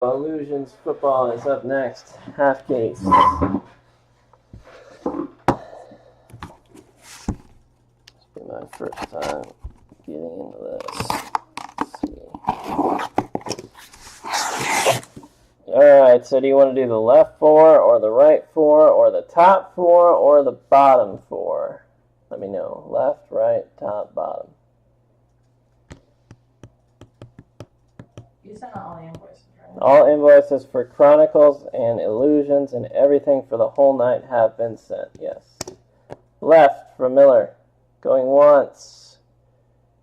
Illusions football is up next. Half case. It's been my first time getting into this. Let's see. Alright, so do you want to do the left four, or the right four, or the top four, or the bottom four? Let me know. Left, right, top, bottom. You sent out all the invoices, right? All invoices for Chronicles and Illusions and everything for the whole night have been sent, yes. Left for Miller. Going once.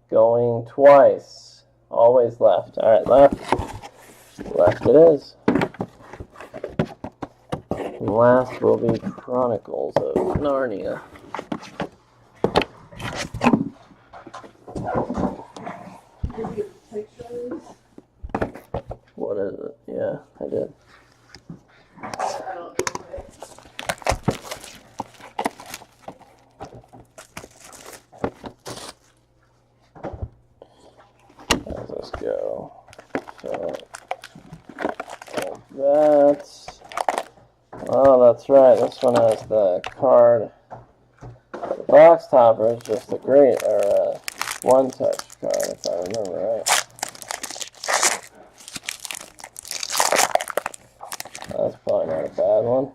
Going twice. Always left. Alright, left. Left it is. And last will be Chronicles of Narnia. Did you get pictures? What is it? Yeah, I did. I don't know. How's this go? So, that's... Oh, that's right. This one has the card. The box topper is just a great, or a one-touch card, if I remember right. That's probably not a bad one.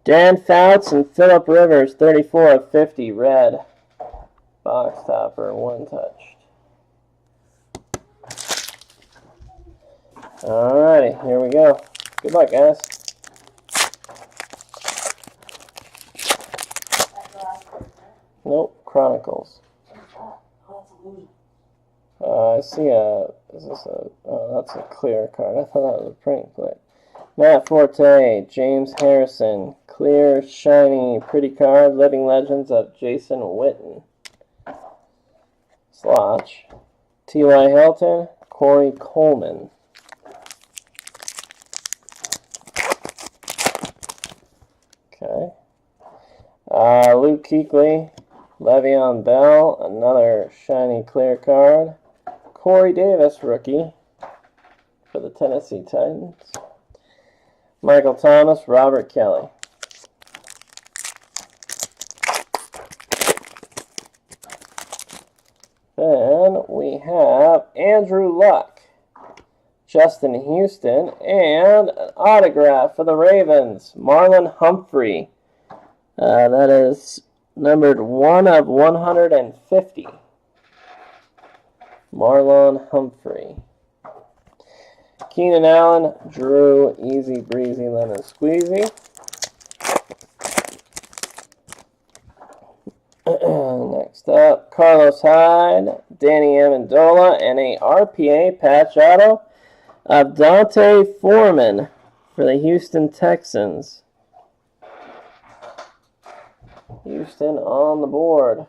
Dan Fouts and Phillip Rivers, 34 of 50, red. Box topper, one-touched. Alrighty, here we go. Good luck, guys. Nope, Chronicles. I see a, is this a, oh, that's a clear card. I thought that was a printing plate. Matt Forte, James Harrison, clear, shiny, pretty card, Living Legends of Jason Witten. Slotch. T.Y. Hilton, Corey Coleman. Okay. Luke Kuechly, Le'Veon Bell, another shiny clear card. Corey Davis, rookie, for the Tennessee Titans. Michael Thomas, Robert Kelly. Then we have Andrew Luck, Justin Houston, and an autograph for the Ravens, Marlon Humphrey. That is numbered 1 of 150. Marlon Humphrey. Keenan Allen, Drew, easy breezy lemon squeezy. Next up, Carlos Hyde, Danny Amendola, and a RPA patch auto of Dante Foreman for the Houston Texans. Houston on the board.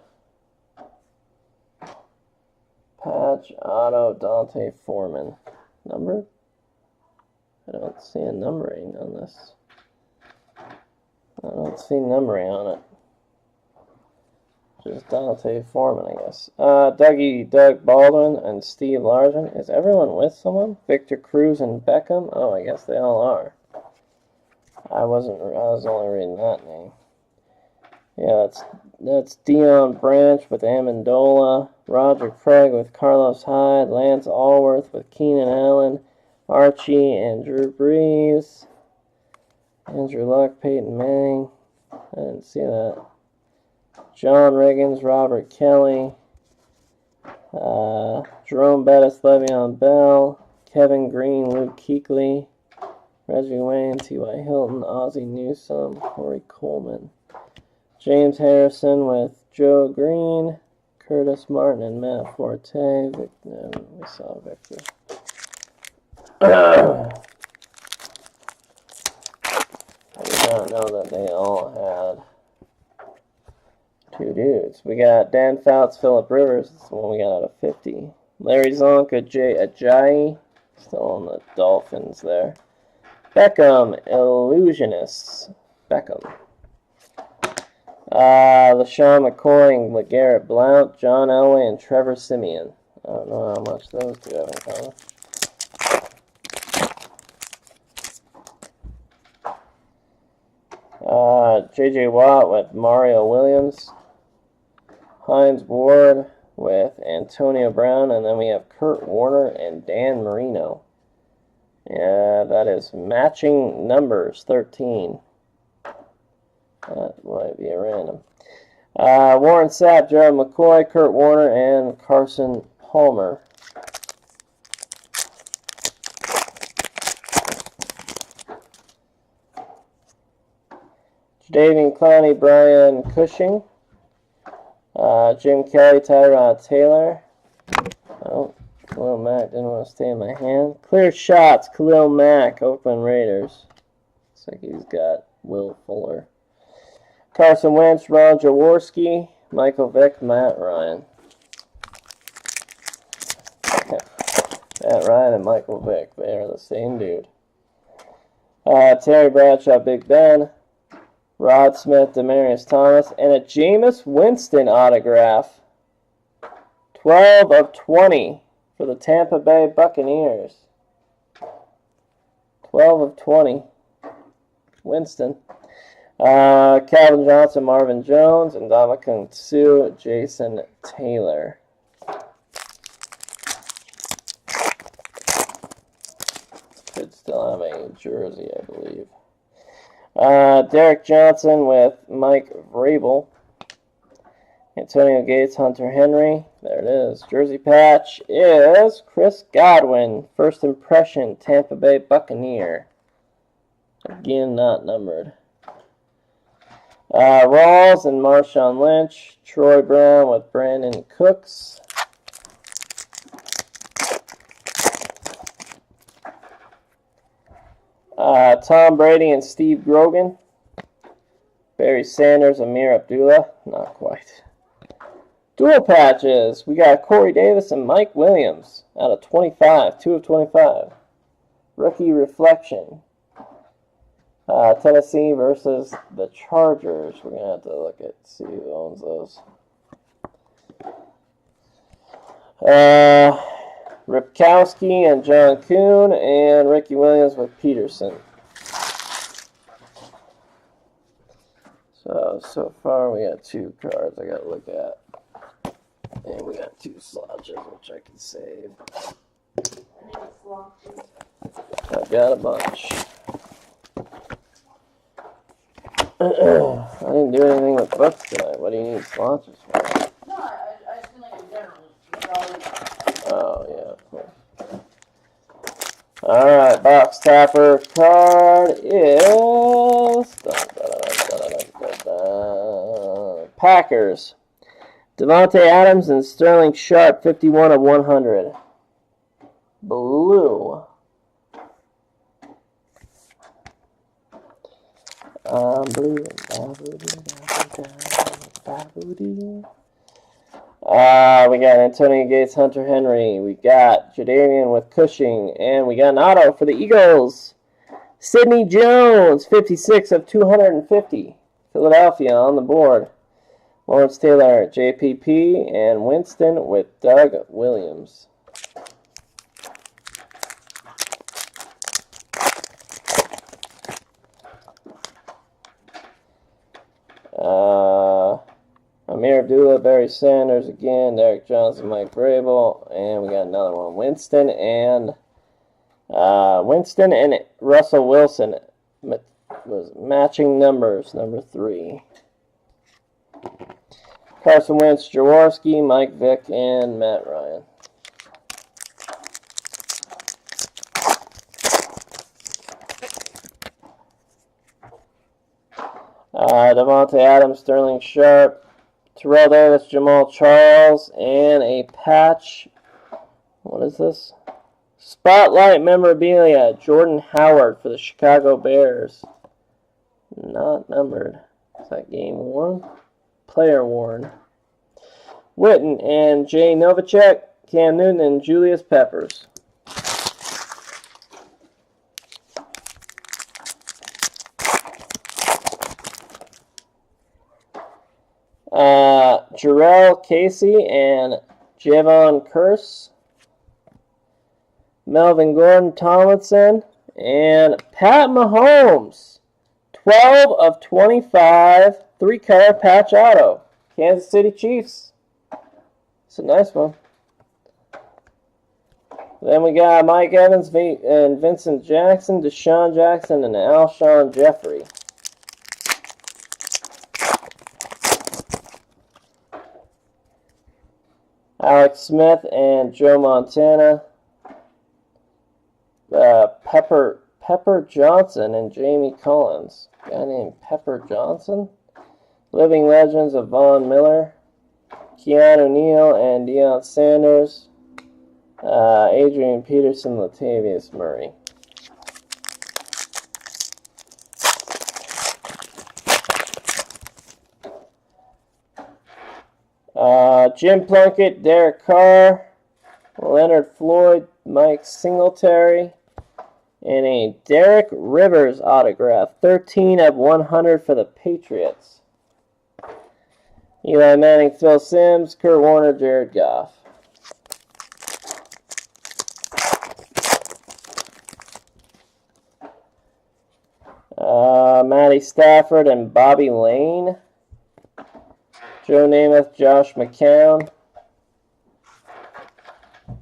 Patch auto Dante Foreman. Number? I don't see a numbering on this. I don't see numbering on it. Just Dante Foreman, I guess. Doug Baldwin and Steve Largent. Is everyone with someone? Victor Cruz and Beckham? Oh, I guess they all are. I was only reading that name. Yeah, that's Dion Branch with Amendola, Roger Craig with Carlos Hyde, Lance Allworth with Keenan Allen, Archie and Drew Brees, Andrew Luck, Peyton Manning. I didn't see that. John Riggins, Robert Kelly, Jerome Bettis, Le'Veon Bell, Kevin Green, Luke Kuechly, Reggie Wayne, T.Y. Hilton, Ozzie Newsome, Corey Coleman. James Harrison with Joe Green, Curtis Martin, and Matt Forte. We saw Victor. I did not know that they all had two dudes. We got Dan Fouts, Phillip Rivers. That's the one we got out of 50. Larry Zonk, Ajayi. Still on the Dolphins there. Beckham, Illusionists. Beckham. LaShawn McCoy and LeGarrette Blount, John Elway, and Trevor Siemian. I don't know how much those two have in common. J.J. Watt with Mario Williams. Hines Ward with Antonio Brown. And then we have Kurt Warner and Dan Marino. Yeah, that is matching numbers, 13. That might be a random. Warren Sapp, Gerald McCoy, Kurt Warner, and Carson Palmer. Jadavian Clowney, Brian Cushing. Jim Kelly, Tyrod Taylor. Oh, Khalil Mack didn't want to stay in my hand. Clear shots, Khalil Mack, Oakland Raiders. Looks like he's got Will Fuller. Carson Wentz, Ron Jaworski, Michael Vick, Matt Ryan. Matt Ryan and Michael Vick, they are the same dude. Terry Bradshaw, Big Ben. Rod Smith, Demaryius Thomas, and a Jameis Winston autograph. 12 of 20 for the Tampa Bay Buccaneers. 12 of 20. Winston. Calvin Johnson, Marvin Jones, and Ndamukong Suh, Jason Taylor. Could still have a jersey, I believe. Derek Johnson with Mike Vrabel. Antonio Gates, Hunter Henry. There it is. Jersey patch is Chris Godwin. First impression, Tampa Bay Buccaneer. Again, not numbered. Rawls and Marshawn Lynch. Troy Brown with Brandon Cooks. Tom Brady and Steve Grogan. Barry Sanders, Amir Abdullah. Not quite. Dual patches. We got Corey Davis and Mike Williams out of 25. 2 of 25. Rookie reflection. Tennessee versus the Chargers. We're going to have to look at see who owns those. Ripkowski and John Kuhn, and Ricky Williams with Peterson. So far we got 2 cards I got to look at. And we got 2 slotches, which I can save. I've got a bunch. I didn't do anything with books tonight. What do you need slotches for? No, I just mean like in general. Oh, yeah, of course. Alright, box topper card is Packers. Devontae Adams and Sterling Sharp, 51 of 100. Blue. Blue. We got Antonio Gates, Hunter Henry. We got Jadavian with Cushing. And we got an auto for the Eagles. Sidney Jones, 56 of 250. Philadelphia on the board. Lawrence Taylor, JPP, and Winston with Doug Williams. Amir Abdullah, Barry Sanders again, Derek Johnson, Mike Vrabel, and we got another one. Winston and Russell Wilson was matching numbers, number 3. Carson Wentz, Jaworski, Mike Vick, and Matt Ryan. Devontae Adams, Sterling Sharp, Terrell Davis, Jamal Charles, and a patch. What is this? Spotlight memorabilia, Jordan Howard for the Chicago Bears. Not numbered. Is that game worn? Player worn. Witten and Jay Novacek, Cam Newton, and Julius Peppers. Jarrell Casey and Javon Curse. Melvin Gordon Tomlinson. And Pat Mahomes. 12 of 25, 3-color patch auto. Kansas City Chiefs. It's a nice one. Then we got Mike Evans and Vincent Jackson, Deshaun Jackson, and Alshon Jeffrey. Alex Smith and Joe Montana. Pepper Johnson and Jamie Collins. A guy named Pepper Johnson. Living Legends of Von Miller. Keanu Neal and Deion Sanders. Adrian Peterson, Latavius Murray. Jim Plunkett, Derek Carr, Leonard Floyd, Mike Singletary, and a Derek Rivers autograph, 13 of 100 for the Patriots. Eli Manning, Phil Simms, Kurt Warner, Jared Goff. Matty Stafford and Bobby Lane. Joe Namath, Josh McCown.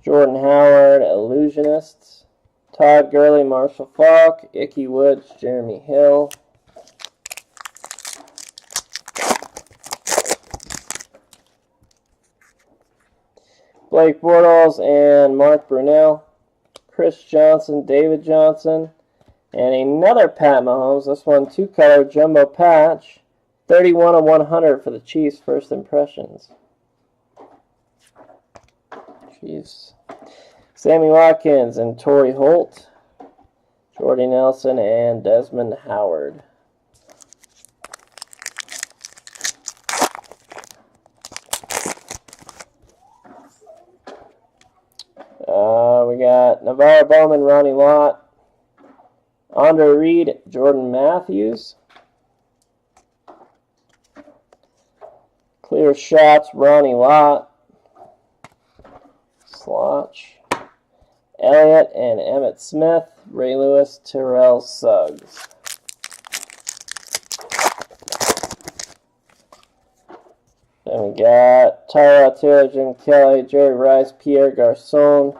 Jordan Howard, Illusionists. Todd Gurley, Marshall Faulk. Ickey Woods, Jeremy Hill. Blake Bortles and Mark Brunell. Chris Johnson, David Johnson. And another Pat Mahomes. This one 2-color jumbo patch. 31 of 100 for the Chiefs' first impressions. Chiefs. Sammy Watkins and Torrey Holt. Jordy Nelson and Desmond Howard. We got Navarro Bowman, Ronnie Lott. Andre Reed, Jordan Matthews. Clear shots, Ronnie Lott. Slotch. Elliott and Emmitt Smith. Ray Lewis, Terrell Suggs. Then we got Tyrod Taylor, Jim Kelly, Jerry Rice, Pierre Garcon.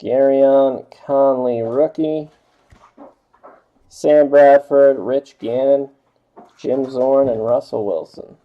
Garyon Conley, rookie. Sam Bradford, Rich Gannon, Jim Zorn, and Russell Wilson.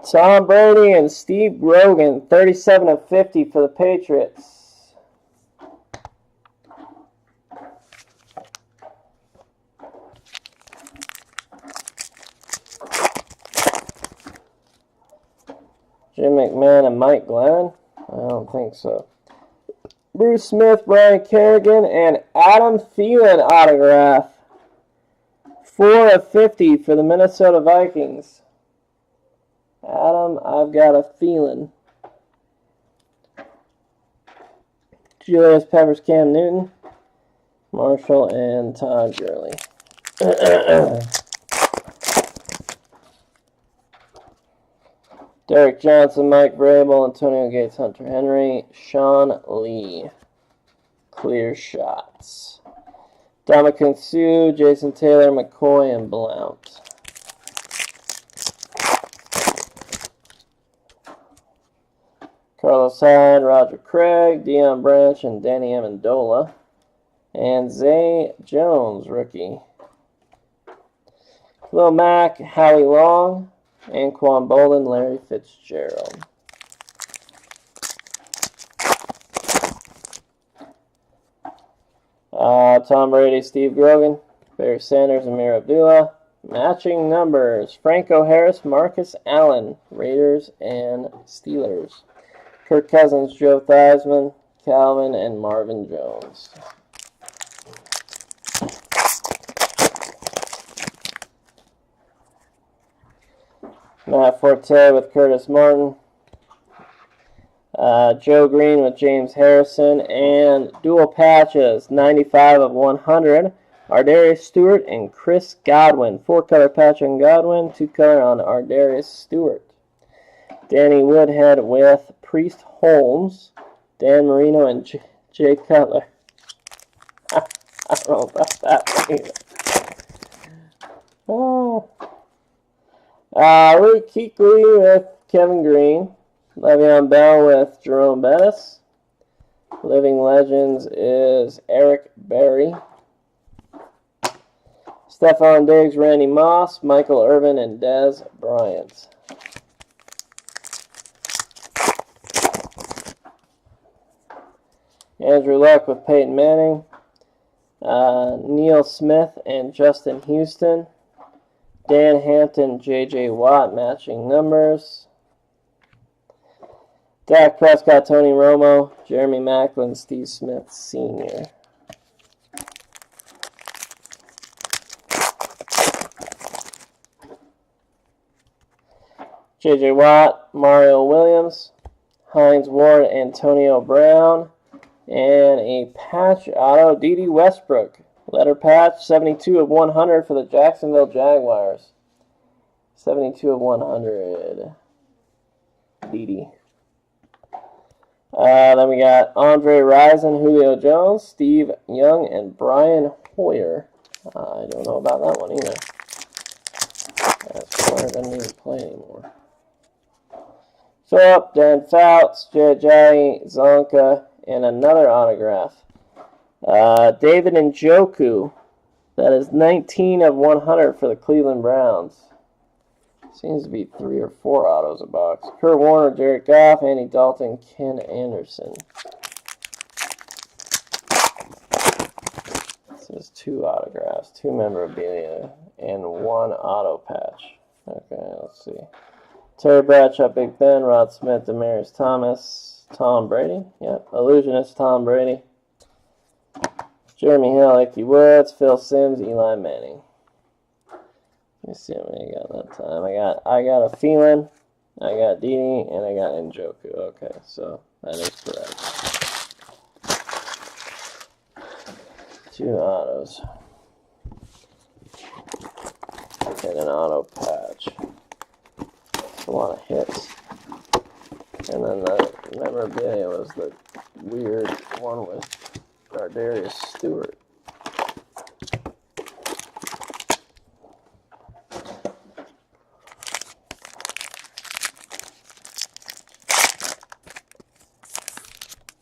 Tom Brady and Steve Grogan, 37 of 50 for the Patriots. Jim McMahon and Mike Glennon? I don't think so. Bruce Smith, Brian Kerrigan, and Adam Thielen autograph. 4 of 50 for the Minnesota Vikings. Adam, I've got a feeling. Julius Peppers, Cam Newton. Marshall and Todd Gurley. Derek Johnson, Mike Vrabel, Antonio Gates, Hunter Henry, Sean Lee. Clear shots. Dominican Sue, Jason Taylor, McCoy, and Blount. Carlos Hyde, Roger Craig, Deion Branch, and Danny Amendola. And Zay Jones, rookie. Khalil Mack, Howie Long, Anquan Bolden, Larry Fitzgerald. Tom Brady, Steve Grogan, Barry Sanders, Amir Abdullah. Matching numbers, Franco Harris, Marcus Allen, Raiders and Steelers. Kirk Cousins, Joe Theismann, Calvin, and Marvin Jones. Matt Forte with Curtis Martin. Joe Green with James Harrison. And dual patches, 95 of 100. Ardarius Stewart and Chris Godwin. 4-color patch on Godwin, 2-color on Ardarius Stewart. Danny Woodhead with Priest Holmes. Dan Marino and Jay Cutler. I don't know about that one either. Oh. Rick Keekley with Kevin Green. Le'Veon Bell with Jerome Bettis. Living Legends is Eric Berry. Stephon Diggs, Randy Moss, Michael Irvin, and Dez Bryant. Andrew Luck with Peyton Manning. Neil Smith and Justin Houston. Dan Hampton, J.J. Watt, matching numbers. Dak Prescott, Tony Romo, Jeremy Maclin, Steve Smith Sr. J.J. Watt, Mario Williams, Hines Ward, Antonio Brown, and a patch auto, D.D. Westbrook. Letter patch, 72 of 100 for the Jacksonville Jaguars. 72 of 100. D.D. Then we got Andre Rison, Julio Jones, Steve Young, and Brian Hoyer. I don't know about that one either. That's why I didn't even play anymore. Philip, Dan Fouts, Jai Zonka, and another autograph. David Njoku. That is 19 of 100 for the Cleveland Browns. Seems to be 3 or 4 autos a box. Kurt Warner, Jared Goff, Andy Dalton, Ken Anderson. This is 2 autographs, 2 memorabilia, and 1 auto patch. Okay, let's see. Terry Bradshaw, Big Ben, Rod Smith, Demaryius Thomas, Tom Brady. Yep, Illusionist Tom Brady. Jeremy Hill, Icky Woods, Phil Simms, Eli Manning. Let me see how many I got that time. I got a Phelan, I got Dini, and I got Njoku. Okay, so that is correct. 2 autos. And an auto patch. A lot of hits. And then the memorabilia was the weird one with Ardarius Stewart.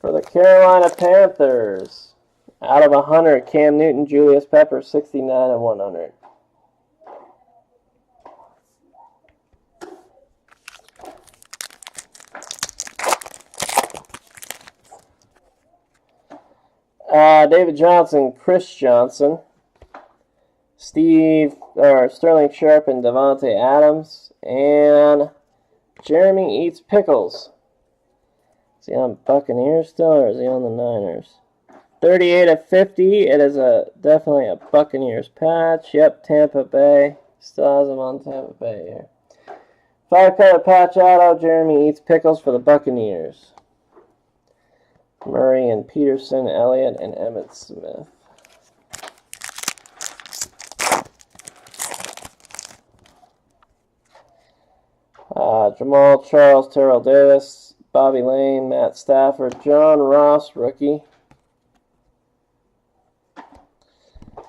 For the Carolina Panthers, out of 100, Cam Newton, Julius Pepper, 69 of 100. David Johnson, Chris Johnson, Sterling Sharp, and Devontae Adams, and Jeremy Eats Pickles. Is he on Buccaneers still, or is he on the Niners? 38 of 50. It is definitely a Buccaneers patch. Yep, Tampa Bay. Still has him on Tampa Bay here. 5-color patch auto, Jeremy Eats Pickles for the Buccaneers. Murray and Peterson, Elliott, and Emmitt Smith. Jamal Charles, Terrell Davis, Bobby Lane, Matt Stafford, John Ross, rookie.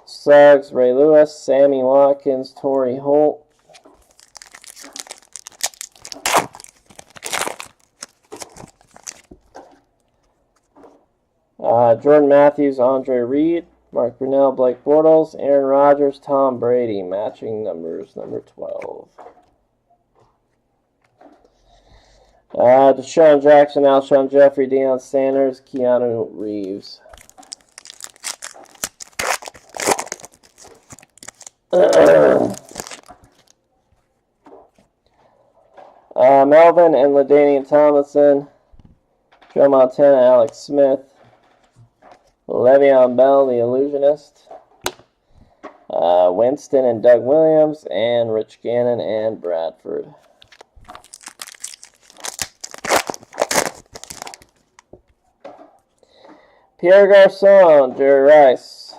Suggs, Ray Lewis, Sammy Watkins, Torrey Holt. Jordan Matthews, Andre Reed, Mark Brunell, Blake Bortles, Aaron Rodgers, Tom Brady. Matching numbers, number 12. Deshaun Jackson, Alshon Jeffrey, Deion Sanders, Keanu Reeves. Melvin and LaDainian Tomlinson, Joe Montana, Alex Smith, Le'Veon Bell, the Illusionist, Winston and Doug Williams, and Rich Gannon and Bradford. Pierre Garçon, Jerry Rice.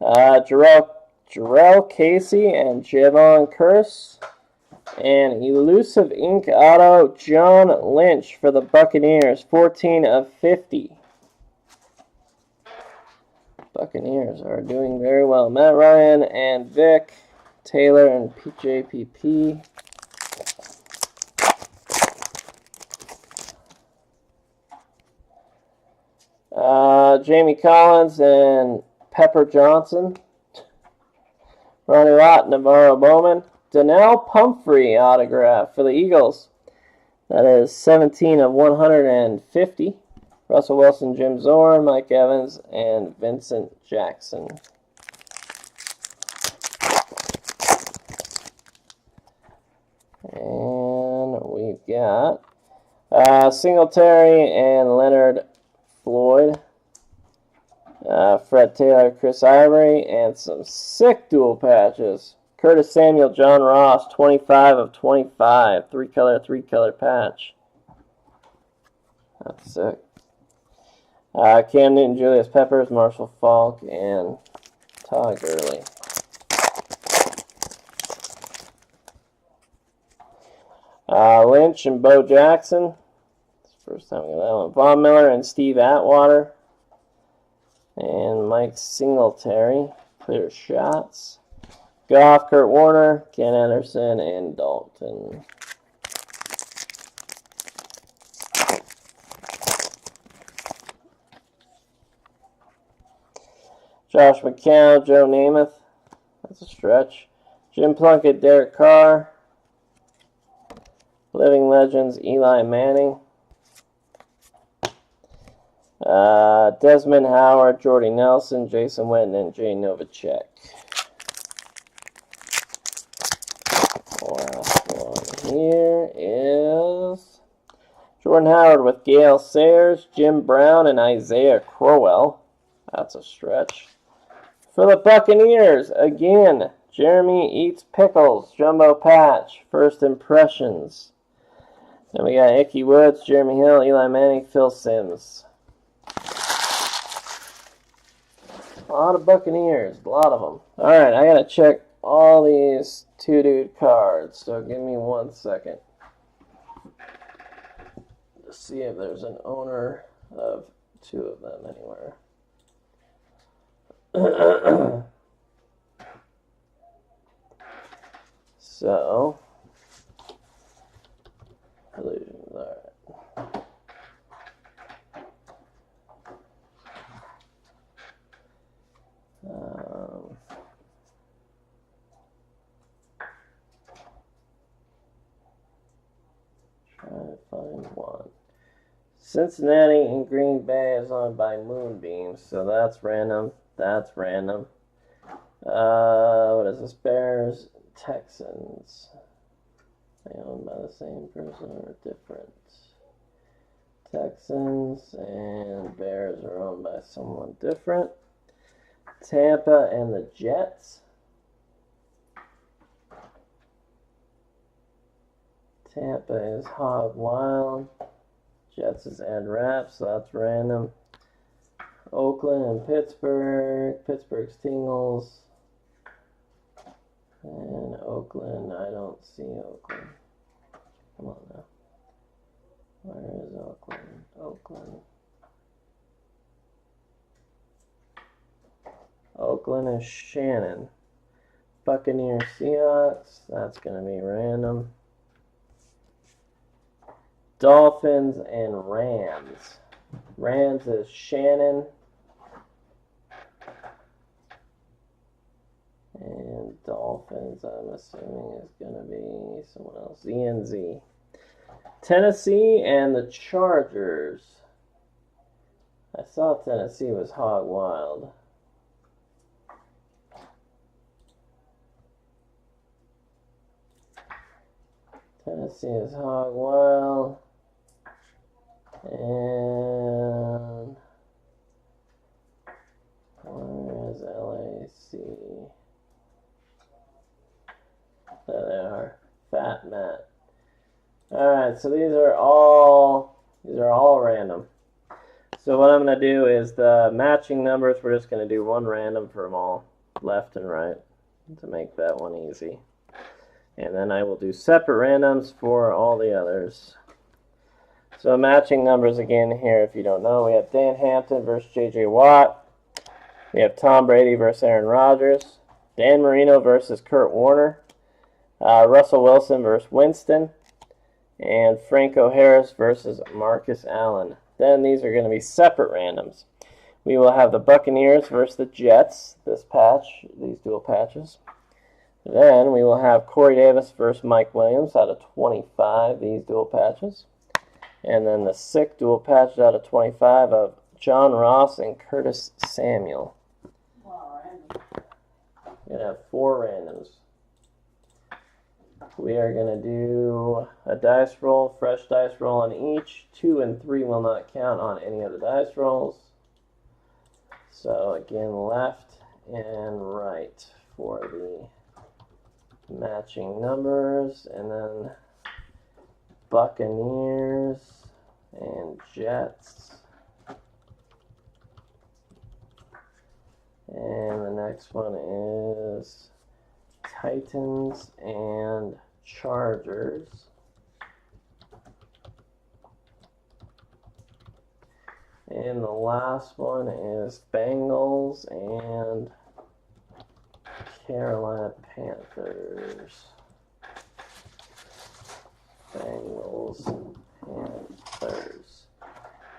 Jarrell Casey and Javon Curse. And elusive ink auto, John Lynch for the Buccaneers, 14 of 50. Buccaneers are doing very well. Matt Ryan and Vic Taylor and JPP. Jamie Collins and Pepper Johnson. Ronnie Lott, Navarro Bowman. Donnell Pumphrey autograph for the Eagles. That is 17 of 150. Russell Wilson, Jim Zorn, Mike Evans, and Vincent Jackson. And we've got Singletary and Leonard Floyd. Fred Taylor, Chris Ivory, and some sick dual patches. Curtis Samuel, John Ross, 25 of 25. Three-color patch. That's sick. Cam Newton, Julius Peppers, Marshall Faulk, and Todd Gurley. Lynch and Bo Jackson. It's the first time we got that one. Von Miller and Steve Atwater. And Mike Singletary. Clear shots. Goff, Kurt Warner, Ken Anderson, and Dalton. Josh McCown, Joe Namath. That's a stretch. Jim Plunkett, Derek Carr. Living Legends, Eli Manning. Desmond Howard, Jordy Nelson, Jason Witten, and Jay Novacek. Last one here is Jordan Howard with Gale Sayers, Jim Brown, and Isaiah Crowell. That's a stretch. For the Buccaneers, again, Jeremy Eats Pickles, Jumbo Patch, First Impressions. Then we got Icky Woods, Jeremy Hill, Eli Manning, Phil Simms. A lot of Buccaneers, a lot of them. Alright, I gotta check all these two-dude cards, so give me 1 second to see if there's an owner of two of them anywhere. So, illusions, alright. Trying to find one. Cincinnati and Green Bay is owned by Moonbeam, so that's random. That's random. What is this? Bears, Texans. They owned by the same person or different? Texans and Bears are owned by someone different. Tampa and the Jets. Tampa is Hog Wild. Jets is Ed Rapp, so that's random. Oakland and Pittsburgh. Pittsburgh's Tingles. And Oakland, I don't see Oakland. Come on now. Where is Oakland? Oakland. Oakland is Shannon. Buccaneers Seahawks. That's going to be random. Dolphins and Rams. Rams is Shannon. And Dolphins, I'm assuming, is going to be someone else. ZNZ. Tennessee and the Chargers. I saw Tennessee was Hog Wild. Tennessee is Hog Wild. And where is LAC? There they are. Fat Matt. Alright, so these are all random. So what I'm going to do is the matching numbers, we're just going to do one random for them all, left and right, to make that one easy. And then I will do separate randoms for all the others. So matching numbers again here, if you don't know, we have Dan Hampton versus J.J. Watt. We have Tom Brady versus Aaron Rodgers. Dan Marino versus Kurt Warner. Russell Wilson versus Winston. And Franco Harris versus Marcus Allen. Then these are going to be separate randoms. We will have the Buccaneers versus the Jets, this patch, these dual patches. Then we will have Corey Davis versus Mike Williams out of 25, these dual patches. And then the sick dual patches out of 25 of John Ross and Curtis Samuel. We're going to have 4 randoms. We are going to do a dice roll, fresh dice roll on each. 2 and 3 will not count on any of the dice rolls. So again, left and right for the matching numbers. And then Buccaneers and Jets. And the next one is Titans and Chargers. And the last one is Bengals and Carolina Panthers. Bengals, Panthers.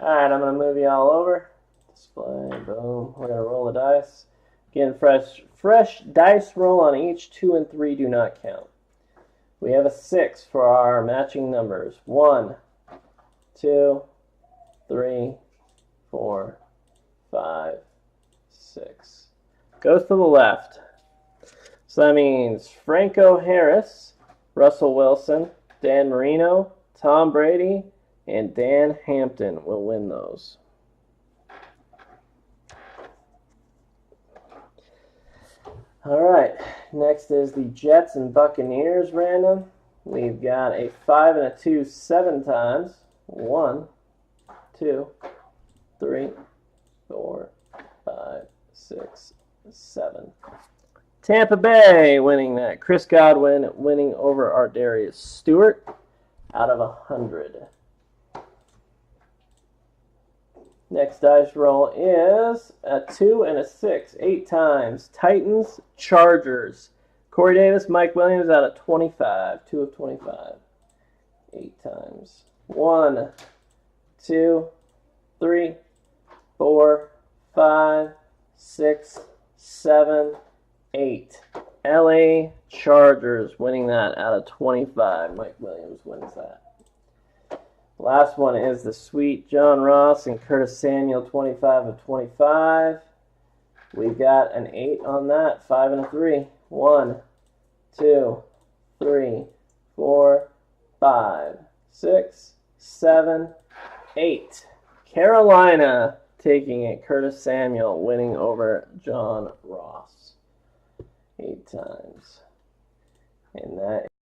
Alright, I'm going to move you all over. Display, boom. We're going to roll the dice. Again, fresh dice roll on each. 2 and 3 do not count. We have a 6 for our matching numbers. 1, 2, 3, 4, 5, 6. Goes to the left. So that means Franco Harris, Russell Wilson, Dan Marino, Tom Brady, and Dan Hampton will win those. Alright, next is the Jets and Buccaneers random. We've got a 5 and a 2 7 times. 1, 2, 3, 4, 5, 6, 7. Tampa Bay winning that. Chris Godwin winning over Ardarius Stewart out of 100. Next dice roll is a 2 and a 6, 8 times. Titans, Chargers. Corey Davis, Mike Williams out of 25, 2 of 25. 8 times. 1, 2, 3, 4, 5, 6, 7, 8. LA Chargers winning that out of 25. Mike Williams wins that. Last one is the sweet John Ross and Curtis Samuel, 25 of 25. We've got an 8 on that, 5 and a 3. 1, 2, 3, 4, 5, 6, 7, 8. Carolina taking it. Curtis Samuel winning over John Ross 8 times. And that